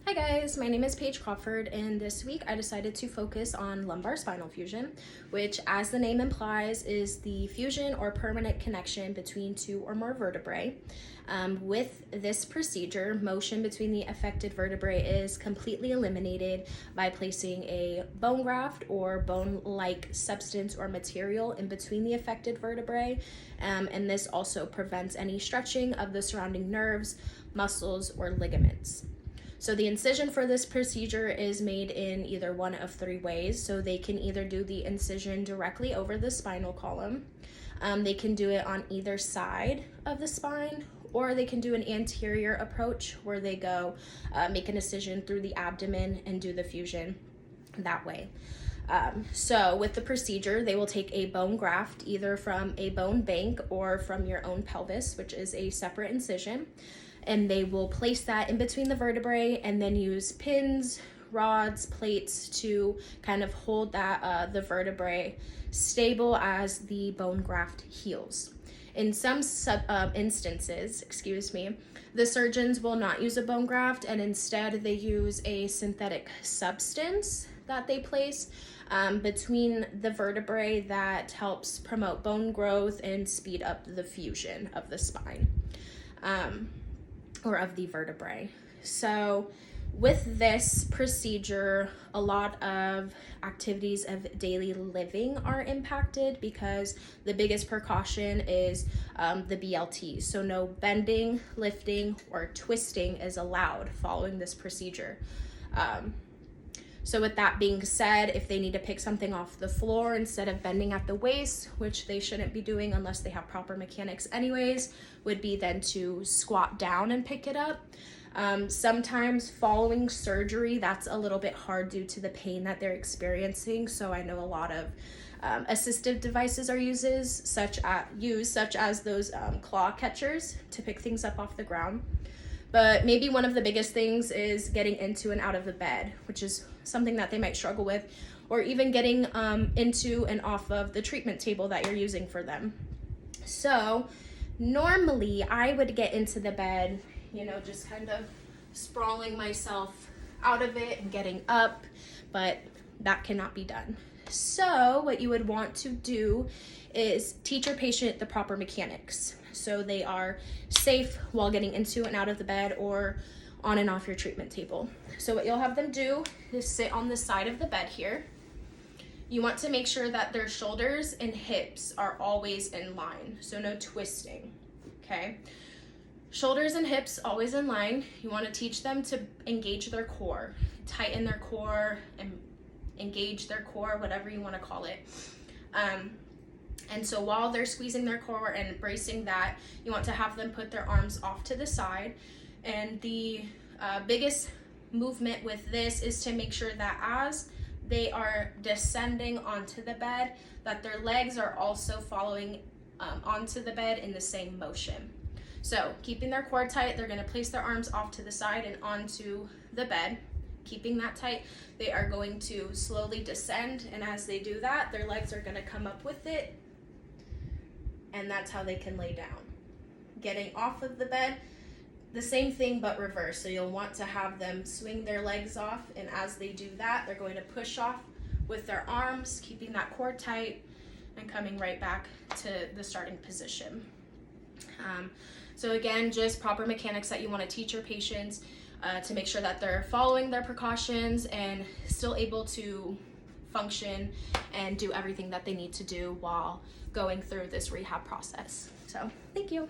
Hi guys, my name is Paige Crawford, and this week I decided to focus on lumbar spinal fusion, which, as the name implies, is the fusion or permanent connection between two or more vertebrae. With this procedure, motion between the affected vertebrae is completely eliminated by placing a bone graft or bone-like substance or material in between the affected vertebrae, and this also prevents any stretching of the surrounding nerves, muscles, or ligaments. So the incision for this procedure is made in either one of three ways. So they can either do the incision directly over the spinal column, they can do it on either side of the spine, or they can do an anterior approach where they go make an incision through the abdomen and do the fusion that way. So with the procedure, they will take a bone graft either from a bone bank or from your own pelvis, which is a separate incision, and they will place that in between the vertebrae and then use pins, rods, plates to kind of hold that the vertebrae stable as the bone graft heals. In some instances, the surgeons will not use a bone graft, and instead they use a synthetic substance that they place between the vertebrae that helps promote bone growth and speed up the fusion of the spine or of the vertebrae. So with this procedure, a lot of activities of daily living are impacted because the biggest precaution is the BLT. So no bending, lifting, or twisting is allowed following this procedure. So with that being said, if they need to pick something off the floor instead of bending at the waist, which they shouldn't be doing unless they have proper mechanics anyways, would be then to squat down and pick it up. Sometimes following surgery, that's a little bit hard due to the pain that they're experiencing. So I know a lot of assistive devices are used, such as those claw catchers to pick things up off the ground. But maybe one of the biggest things is getting into and out of the bed, which is something that they might struggle with, or even getting into and off of the treatment table that you're using for them. So normally I would get into the bed, just kind of sprawling myself out of it and getting up, but that cannot be done. So what you would want to do is teach your patient the proper mechanics so they are safe while getting into and out of the bed or on and off your treatment table. So what you'll have them do is sit on the side of the bed here. You want to make sure that their shoulders and hips are always in line, so no twisting, okay? Shoulders and hips always in line. You want to teach them to engage their core, tighten their core, and engage their core, whatever you want to call it. And so while they're squeezing their core and bracing that, you want to have them put their arms off to the side. And the biggest movement with this is to make sure that as they are descending onto the bed, that their legs are also following onto the bed in the same motion. So keeping their core tight, they're going to place their arms off to the side and onto the bed. Keeping that tight, they are going to slowly descend, and as they do that, their legs are going to come up with it, and that's how they can lay down. Getting off of the bed, the same thing but reverse. So you'll want to have them swing their legs off, and as they do that, they're going to push off with their arms, keeping that core tight and coming right back to the starting position. So again, just proper mechanics that you want to teach your patients to make sure that they're following their precautions and still able to function and do everything that they need to do while going through this rehab process. So thank you.